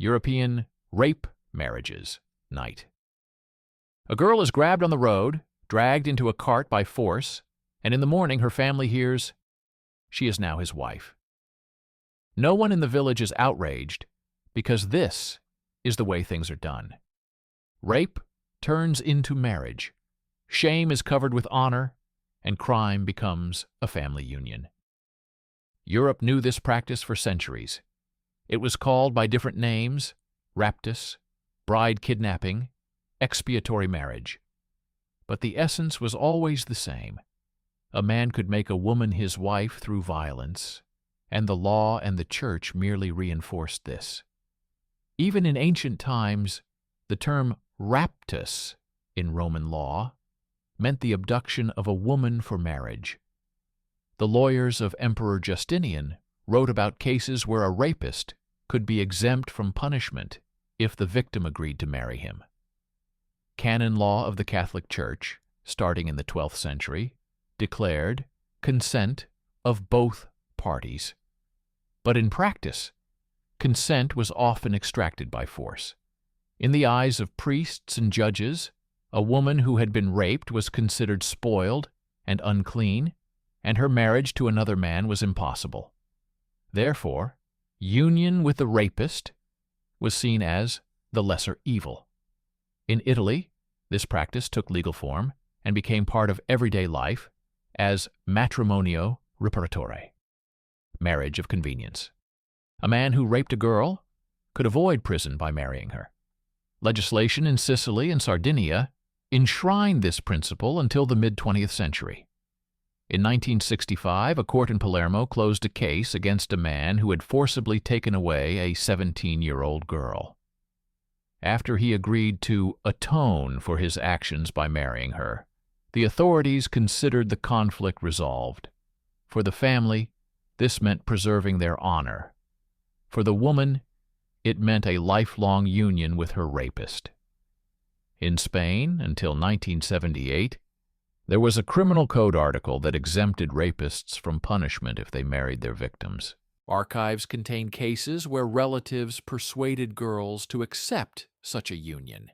European Rape Marriages Night. A girl is grabbed on the road, dragged into a cart by force, and in the morning her family hears she is now his wife. No one in the village is outraged because this is the way things are done. Rape turns into marriage. Shame is covered with honor, and crime becomes a family union. Europe knew this practice for centuries. It was called by different names: raptus, bride kidnapping, expiatory marriage. But the essence was always the same. A man could make a woman his wife through violence, and the law and the church merely reinforced this. Even in ancient times, the term raptus in Roman law meant the abduction of a woman for marriage. The lawyers of Emperor Justinian wrote about cases where a rapist could be exempt from punishment if the victim agreed to marry him. Canon law of the Catholic Church, starting in the 12th century, declared consent of both parties. But in practice, consent was often extracted by force. In the eyes of priests and judges, a woman who had been raped was considered spoiled and unclean, and her marriage to another man was impossible. Therefore, union with the rapist was seen as the lesser evil. In Italy, this practice took legal form and became part of everyday life as matrimonio riparatore, marriage of convenience. A man who raped a girl could avoid prison by marrying her. Legislation in Sicily and Sardinia enshrined this principle until the mid-20th century. In 1965, a court in Palermo closed a case against a man who had forcibly taken away a 17-year-old girl. After he agreed to atone for his actions by marrying her, the authorities considered the conflict resolved. For the family, this meant preserving their honor. For the woman, it meant a lifelong union with her rapist. In Spain, until 1978, there was a criminal code article that exempted rapists from punishment if they married their victims. Archives contain cases where relatives persuaded girls to accept such a union,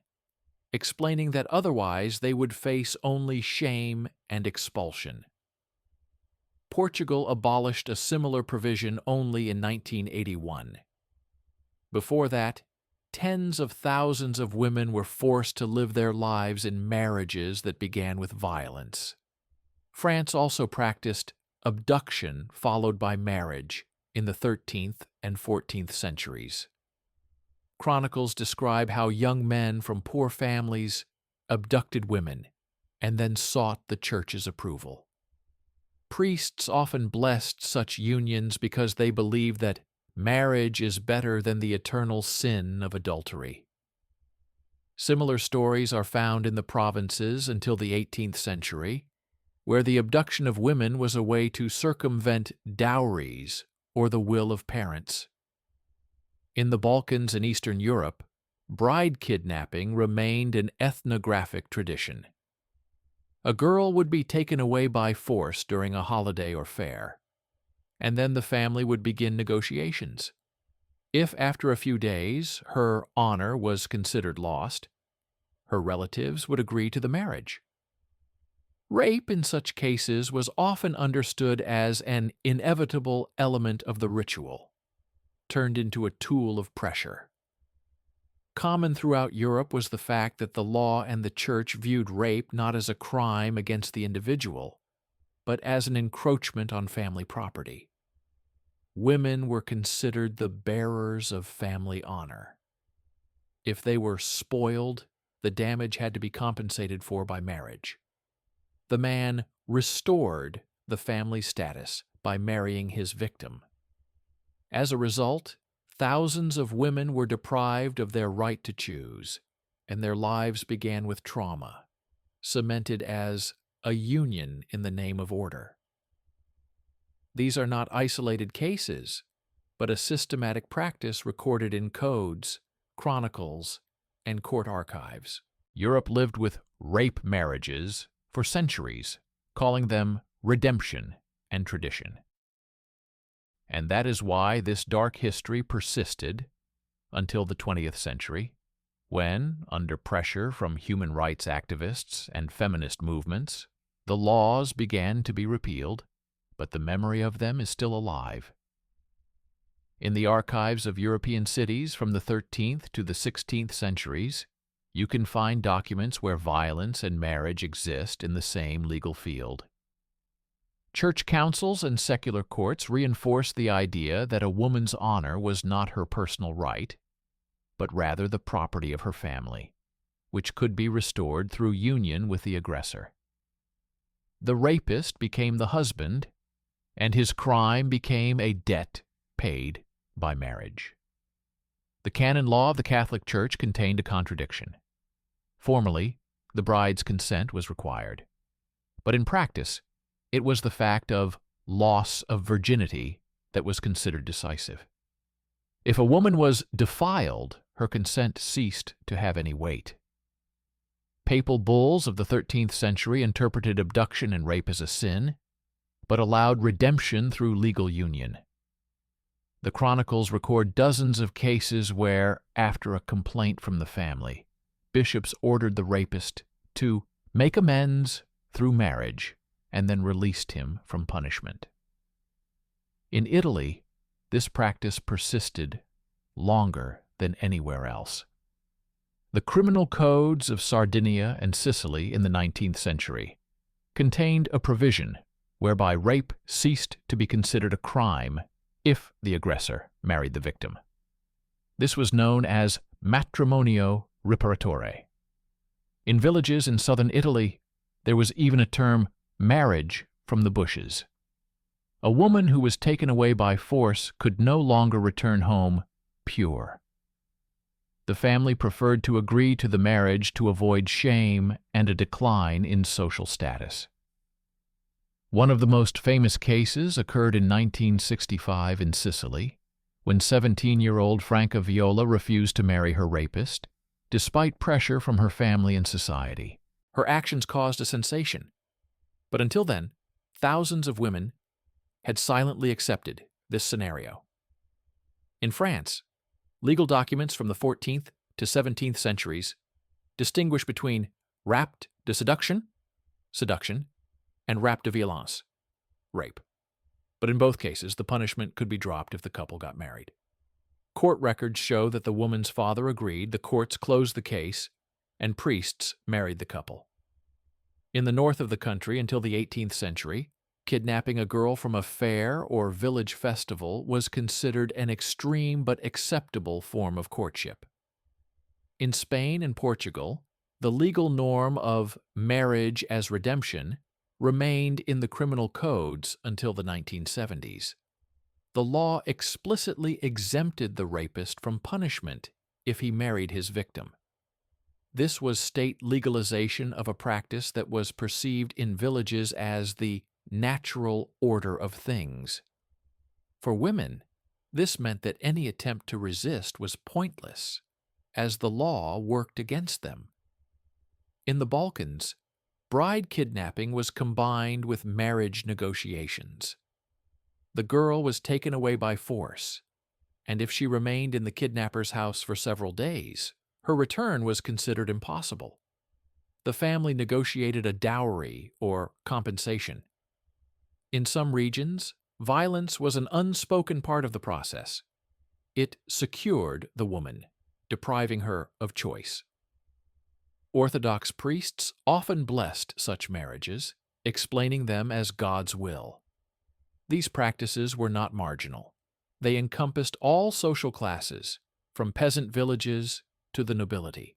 explaining that otherwise they would face only shame and expulsion. Portugal abolished a similar provision only in 1981. Before that, tens of thousands of women were forced to live their lives in marriages that began with violence. France also practiced abduction followed by marriage in the 13th and 14th centuries. Chronicles describe how young men from poor families abducted women and then sought the church's approval. Priests often blessed such unions because they believed that marriage is better than the eternal sin of adultery. Similar stories are found in the provinces until the 18th century, where the abduction of women was a way to circumvent dowries or the will of parents. In the Balkans and Eastern Europe, bride kidnapping remained an ethnographic tradition. A girl would be taken away by force during a holiday or fair, and then the family would begin negotiations. If after a few days her honor was considered lost, her relatives would agree to the marriage. Rape in such cases was often understood as an inevitable element of the ritual, turned into a tool of pressure. Common throughout Europe was the fact that the law and the church viewed rape not as a crime against the individual, but as an encroachment on family property. Women were considered the bearers of family honor. If they were spoiled, the damage had to be compensated for by marriage. The man restored the family status by marrying his victim. As a result, thousands of women were deprived of their right to choose, and their lives began with trauma, cemented as a union in the name of order. These are not isolated cases, but a systematic practice recorded in codes, chronicles, and court archives. Europe lived with rape marriages for centuries, calling them redemption and tradition. And that is why this dark history persisted until the 20th century, when, under pressure from human rights activists and feminist movements, the laws began to be repealed, but the memory of them is still alive. In the archives of European cities from the 13th to the 16th centuries, you can find documents where violence and marriage exist in the same legal field. Church councils and secular courts reinforced the idea that a woman's honor was not her personal right, but rather the property of her family, which could be restored through union with the aggressor. The rapist became the husband, and his crime became a debt paid by marriage. The canon law of the Catholic Church contained a contradiction. Formally, the bride's consent was required, but in practice, it was the fact of loss of virginity that was considered decisive. If a woman was defiled, her consent ceased to have any weight. Papal bulls of the 13th century interpreted abduction and rape as a sin, but allowed redemption through legal union. The chronicles record dozens of cases where, after a complaint from the family, bishops ordered the rapist to make amends through marriage and then released him from punishment. In Italy, this practice persisted longer than anywhere else. The criminal codes of Sardinia and Sicily in the 19th century contained a provision whereby rape ceased to be considered a crime if the aggressor married the victim. This was known as matrimonio riparatore. In villages in southern Italy, there was even a term marriage from the bushes. A woman who was taken away by force could no longer return home pure. The family preferred to agree to the marriage to avoid shame and a decline in social status. One of the most famous cases occurred in 1965 in Sicily, when 17-year-old Franca Viola refused to marry her rapist, despite pressure from her family and society. Her actions caused a sensation, but until then, thousands of women had silently accepted this scenario. In France, legal documents from the 14th to 17th centuries distinguish between rapt de seduction, and rapt de violence, rape. But in both cases, the punishment could be dropped if the couple got married. Court records show that the woman's father agreed, the courts closed the case, and priests married the couple. In the north of the country until the 18th century, kidnapping a girl from a fair or village festival was considered an extreme but acceptable form of courtship. In Spain and Portugal, the legal norm of marriage as redemption remained in the criminal codes until the 1970s. The law explicitly exempted the rapist from punishment if he married his victim. This was state legalization of a practice that was perceived in villages as the natural order of things. For women, this meant that any attempt to resist was pointless, as the law worked against them. In the Balkans, bride kidnapping was combined with marriage negotiations. The girl was taken away by force, and if she remained in the kidnapper's house for several days, her return was considered impossible. The family negotiated a dowry or compensation. In some regions, violence was an unspoken part of the process. It secured the woman, depriving her of choice. Orthodox priests often blessed such marriages, explaining them as God's will. These practices were not marginal. They encompassed all social classes, from peasant villages to the nobility.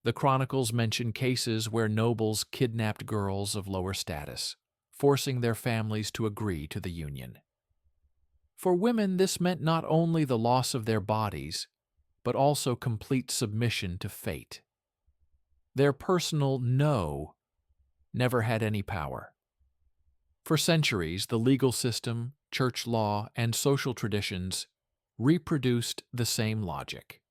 The chronicles mention cases where nobles kidnapped girls of lower status, forcing their families to agree to the union. For women, this meant not only the loss of their bodies, but also complete submission to fate. Their personal no never had any power. For centuries, the legal system, church law, and social traditions reproduced the same logic.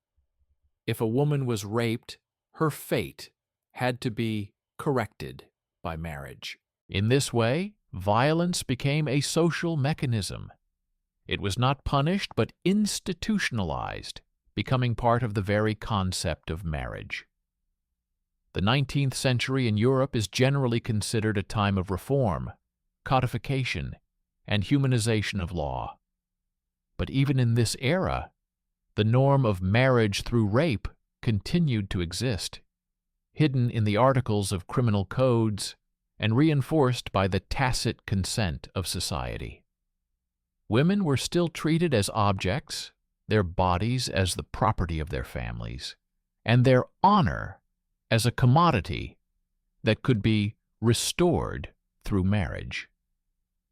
If a woman was raped, her fate had to be corrected by marriage. In this way, violence became a social mechanism. It was not punished but institutionalized, becoming part of the very concept of marriage. The 19th century in Europe is generally considered a time of reform, codification, and humanization of law. But even in this era, the norm of marriage through rape continued to exist, hidden in the articles of criminal codes and reinforced by the tacit consent of society. Women were still treated as objects, their bodies as the property of their families, and their honor as a commodity that could be restored through marriage.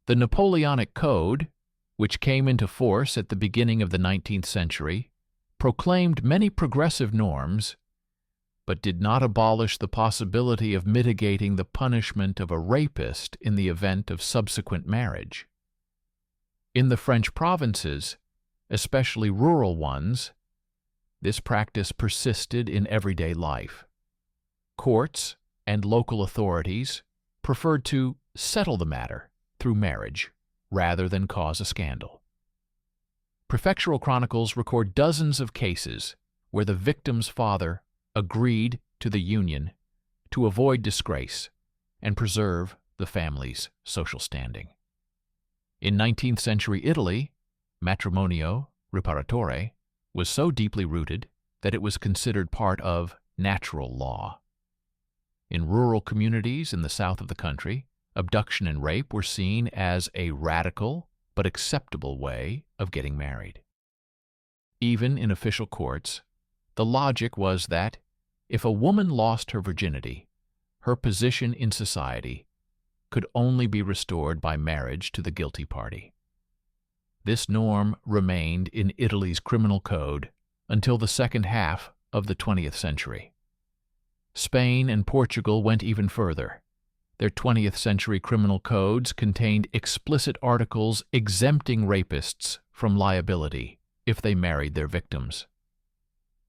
The Napoleonic Code, which came into force at the beginning of the 19th century, proclaimed many progressive norms, but did not abolish the possibility of mitigating the punishment of a rapist in the event of subsequent marriage. In the French provinces, especially rural ones, this practice persisted in everyday life. Courts and local authorities preferred to settle the matter through marriage rather than cause a scandal. Prefectural chronicles record dozens of cases where the victim's father agreed to the union to avoid disgrace and preserve the family's social standing. In 19th century Italy, matrimonio riparatore was so deeply rooted that it was considered part of natural law. In rural communities in the south of the country, abduction and rape were seen as a radical but acceptable way of getting married. Even in official courts, the logic was that if a woman lost her virginity, her position in society could only be restored by marriage to the guilty party. This norm remained in Italy's criminal code until the second half of the 20th century. Spain and Portugal went even further. Their 20th century criminal codes contained explicit articles exempting rapists from liability if they married their victims.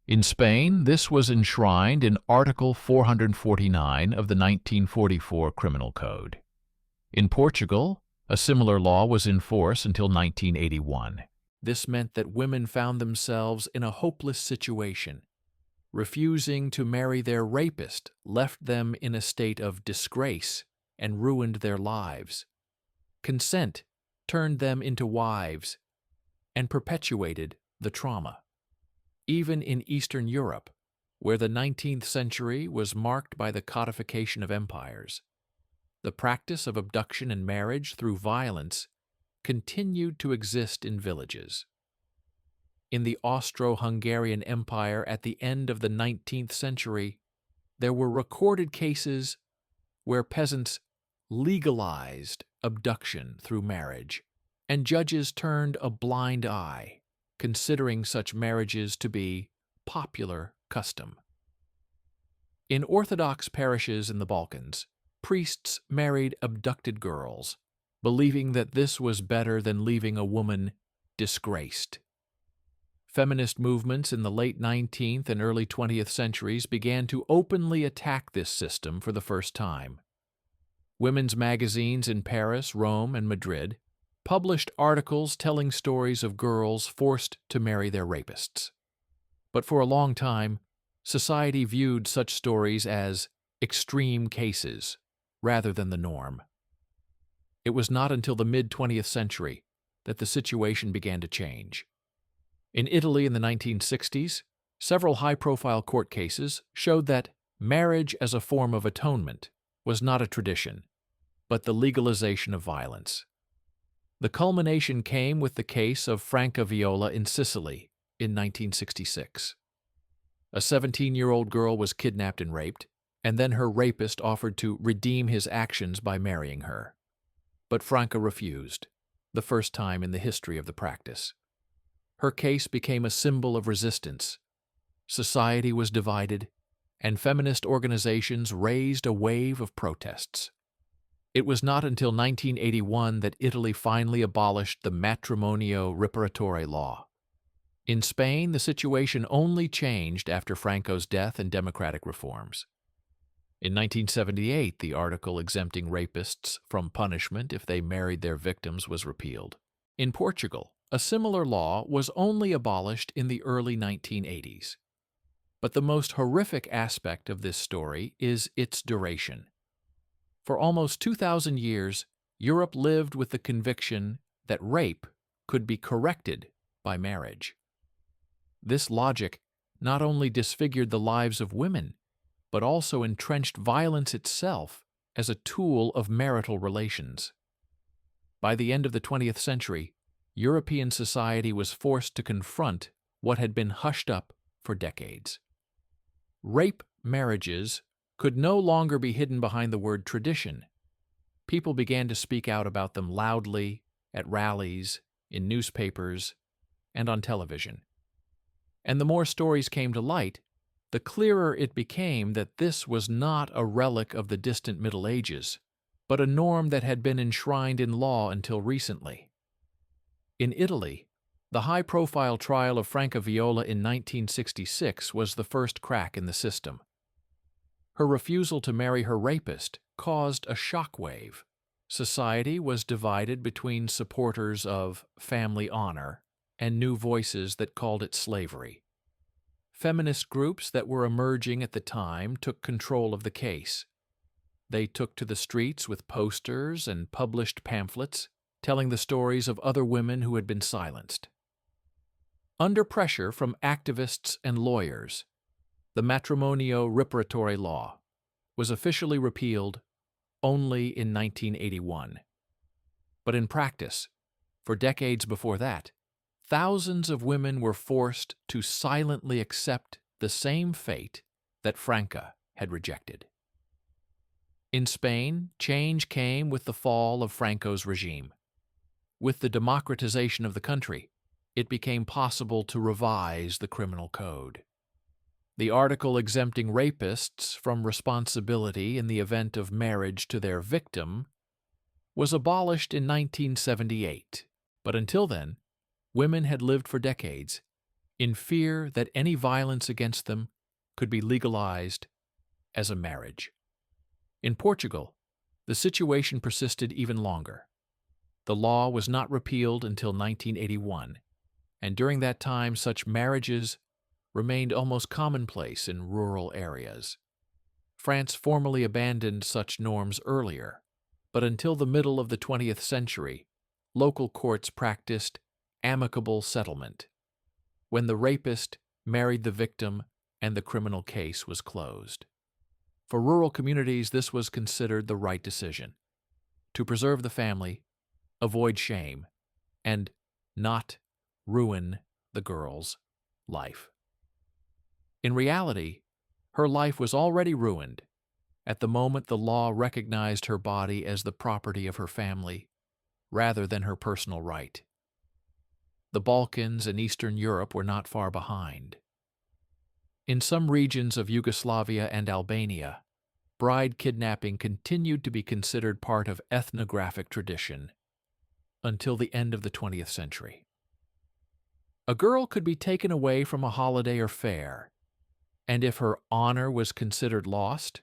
In Spain, this was enshrined in Article 449 of the 1944 Criminal Code. In Portugal, a similar law was in force until 1981. This meant that women found themselves in a hopeless situation. Refusing to marry their rapist left them in a state of disgrace and ruined their lives. Consent turned them into wives and perpetuated the trauma. Even in Eastern Europe, where the 19th century was marked by the codification of empires, the practice of abduction and marriage through violence continued to exist in villages. In the Austro-Hungarian Empire at the end of the 19th century, there were recorded cases where peasants legalized abduction through marriage, and judges turned a blind eye, considering such marriages to be popular custom. In Orthodox parishes in the Balkans, priests married abducted girls, believing that this was better than leaving a woman disgraced. Feminist movements in the late 19th and early 20th centuries began to openly attack this system for the first time. Women's magazines in Paris, Rome, and Madrid published articles telling stories of girls forced to marry their rapists. But for a long time, society viewed such stories as extreme cases rather than the norm. It was not until the mid-20th century that the situation began to change. In Italy in the 1960s, several high-profile court cases showed that marriage as a form of atonement was not a tradition, but the legalization of violence. The culmination came with the case of Franca Viola in Sicily in 1966. A 17-year-old girl was kidnapped and raped, and then her rapist offered to redeem his actions by marrying her. But Franca refused, the first time in the history of the practice. Her case became a symbol of resistance. Society was divided, and feminist organizations raised a wave of protests. It was not until 1981 that Italy finally abolished the matrimonio riparatore law. In Spain, the situation only changed after Franco's death and democratic reforms. In 1978, the article exempting rapists from punishment if they married their victims was repealed. In Portugal, A similar law was only abolished in the early 1980s. But the most horrific aspect of this story is its duration. For almost 2,000 years, Europe lived with the conviction that rape could be corrected by marriage. This logic not only disfigured the lives of women, but also entrenched violence itself as a tool of marital relations. By the end of the 20th century, European society was forced to confront what had been hushed up for decades. Rape marriages could no longer be hidden behind the word tradition. People began to speak out about them loudly, at rallies, in newspapers, and on television. And the more stories came to light, the clearer it became that this was not a relic of the distant Middle Ages, but a norm that had been enshrined in law until recently. In Italy, the high-profile trial of Franca Viola in 1966 was the first crack in the system. Her refusal to marry her rapist caused a shockwave. Society was divided between supporters of family honor and new voices that called it slavery. Feminist groups that were emerging at the time took control of the case. They took to the streets with posters and published pamphlets telling the stories of other women who had been silenced. Under pressure from activists and lawyers, the matrimonio reparatory law was officially repealed only in 1981. But in practice, for decades before that, thousands of women were forced to silently accept the same fate that Franca had rejected. In Spain, change came with the fall of Franco's regime. With the democratization of the country, it became possible to revise the criminal code. The article exempting rapists from responsibility in the event of marriage to their victim was abolished in 1978, but until then, women had lived for decades in fear that any violence against them could be legalized as a marriage. In Portugal, the situation persisted even longer. The law was not repealed until 1981, and during that time such marriages remained almost commonplace in rural areas. France formally abandoned such norms earlier, but until the middle of the 20th century, local courts practiced amicable settlement, when the rapist married the victim and the criminal case was closed. For rural communities, this was considered the right decision, to preserve the family, avoid shame, and not ruin the girl's life. In reality, her life was already ruined at the moment the law recognized her body as the property of her family rather than her personal right. The Balkans and Eastern Europe were not far behind. In some regions of Yugoslavia and Albania, bride kidnapping continued to be considered part of ethnographic tradition until the end of the 20th century. A girl could be taken away from a holiday or fair, and if her honor was considered lost,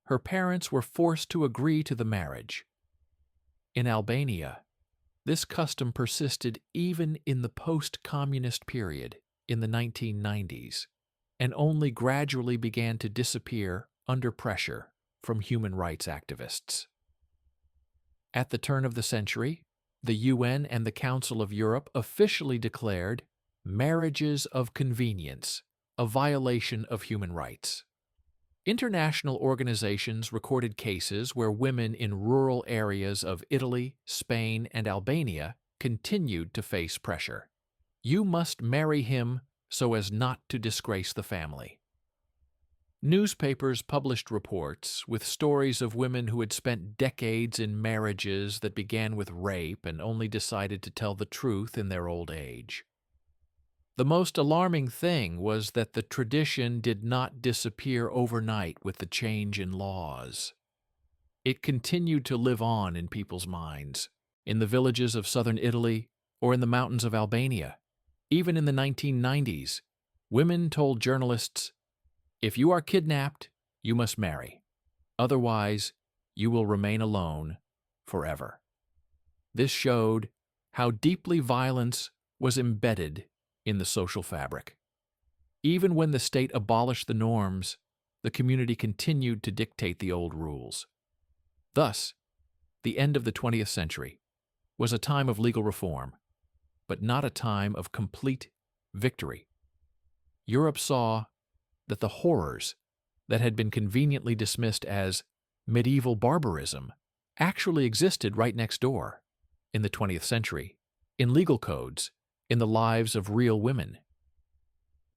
her parents were forced to agree to the marriage. In Albania, this custom persisted even in the post-communist period in the 1990s, and only gradually began to disappear under pressure from human rights activists. At the turn of the century, the UN and the Council of Europe officially declared marriages of convenience a violation of human rights. International organizations recorded cases where women in rural areas of Italy, Spain, and Albania continued to face pressure. You must marry him so as not to disgrace the family. Newspapers published reports with stories of women who had spent decades in marriages that began with rape and only decided to tell the truth in their old age. The most alarming thing was that the tradition did not disappear overnight with the change in laws. It continued to live on in people's minds, in the villages of southern Italy or in the mountains of Albania. Even in the 1990s, women told journalists, "If you are kidnapped, you must marry. Otherwise, you will remain alone forever." This showed how deeply violence was embedded in the social fabric. Even when the state abolished the norms, the community continued to dictate the old rules. Thus, the end of the 20th century was a time of legal reform, but not a time of complete victory. Europe saw that the horrors that had been conveniently dismissed as medieval barbarism actually existed right next door, in the 20th century, in legal codes, in the lives of real women.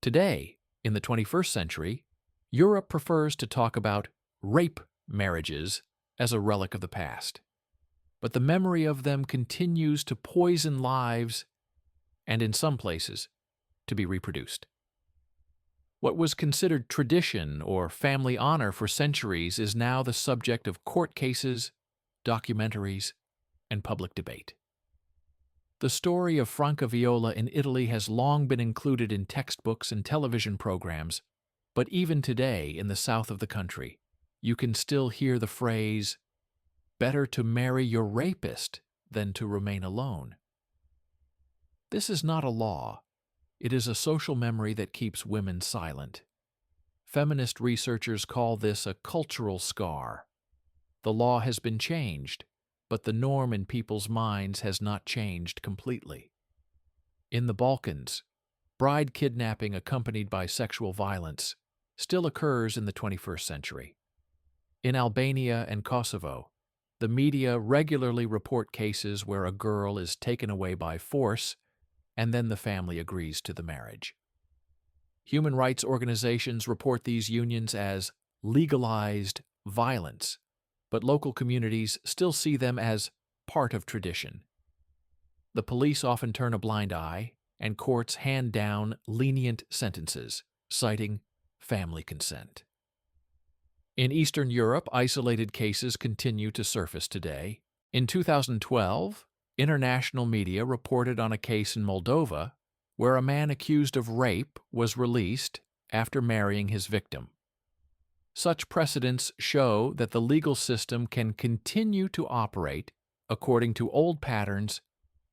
Today, in the 21st century, Europe prefers to talk about rape marriages as a relic of the past. But the memory of them continues to poison lives and, in some places, to be reproduced. What was considered tradition or family honor for centuries is now the subject of court cases, documentaries, and public debate. The story of Franca Viola in Italy has long been included in textbooks and television programs, but even today in the south of the country, you can still hear the phrase, "Better to marry your rapist than to remain alone." This is not a law. It is a social memory that keeps women silent. Feminist researchers call this a cultural scar. The law has been changed, but the norm in people's minds has not changed completely. In the Balkans, bride kidnapping accompanied by sexual violence still occurs in the 21st century. In Albania and Kosovo, the media regularly report cases where a girl is taken away by force and then the family agrees to the marriage. Human rights organizations report these unions as legalized violence, but local communities still see them as part of tradition. The police often turn a blind eye, and courts hand down lenient sentences, citing family consent. In Eastern Europe, isolated cases continue to surface today. In 2012, international media reported on a case in Moldova where a man accused of rape was released after marrying his victim. Such precedents show that the legal system can continue to operate according to old patterns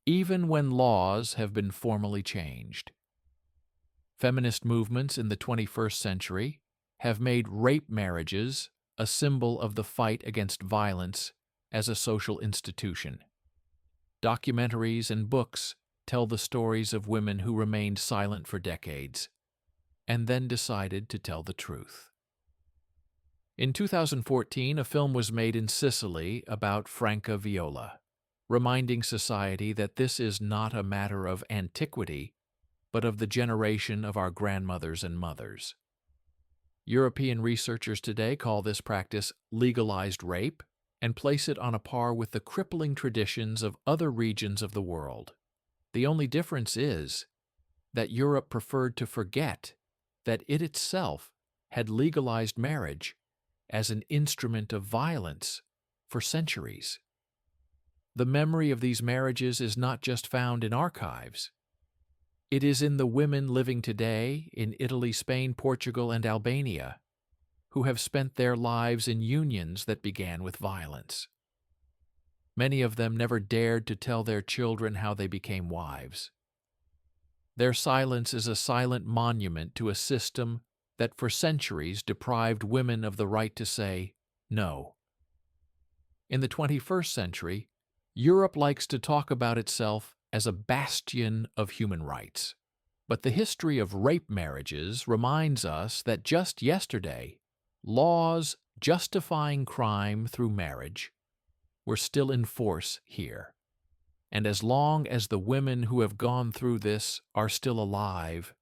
even when laws have been formally changed. Feminist movements in the 21st century have made rape marriages a symbol of the fight against violence as a social institution. Documentaries and books tell the stories of women who remained silent for decades and then decided to tell the truth. In 2014, a film was made in Sicily about Franca Viola, reminding society that this is not a matter of antiquity, but of the generation of our grandmothers and mothers. European researchers today call this practice legalized rape and place it on a par with the crippling traditions of other regions of the world. The only difference is that Europe preferred to forget that it itself had legalized marriage as an instrument of violence for centuries. The memory of these marriages is not just found in archives. It is in the women living today in Italy, Spain, Portugal, and Albania, who have spent their lives in unions that began with violence. Many of them never dared to tell their children how they became wives. Their silence is a silent monument to a system that for centuries deprived women of the right to say no. In the 21st century, Europe likes to talk about itself as a bastion of human rights. But the history of rape marriages reminds us that just yesterday, laws justifying crime through marriage were still in force here. And as long as the women who have gone through this are still alive,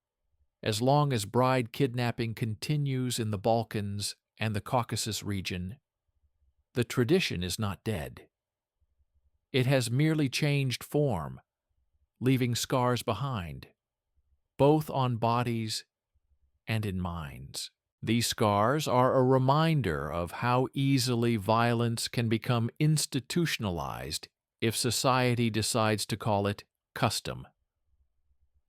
as long as bride kidnapping continues in the Balkans and the Caucasus region, the tradition is not dead. It has merely changed form, leaving scars behind, both on bodies and in minds. These scars are a reminder of how easily violence can become institutionalized if society decides to call it custom.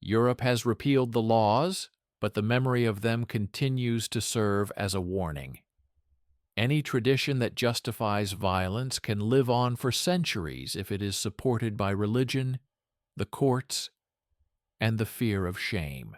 Europe has repealed the laws, but the memory of them continues to serve as a warning. Any tradition that justifies violence can live on for centuries if it is supported by religion, the courts, and the fear of shame.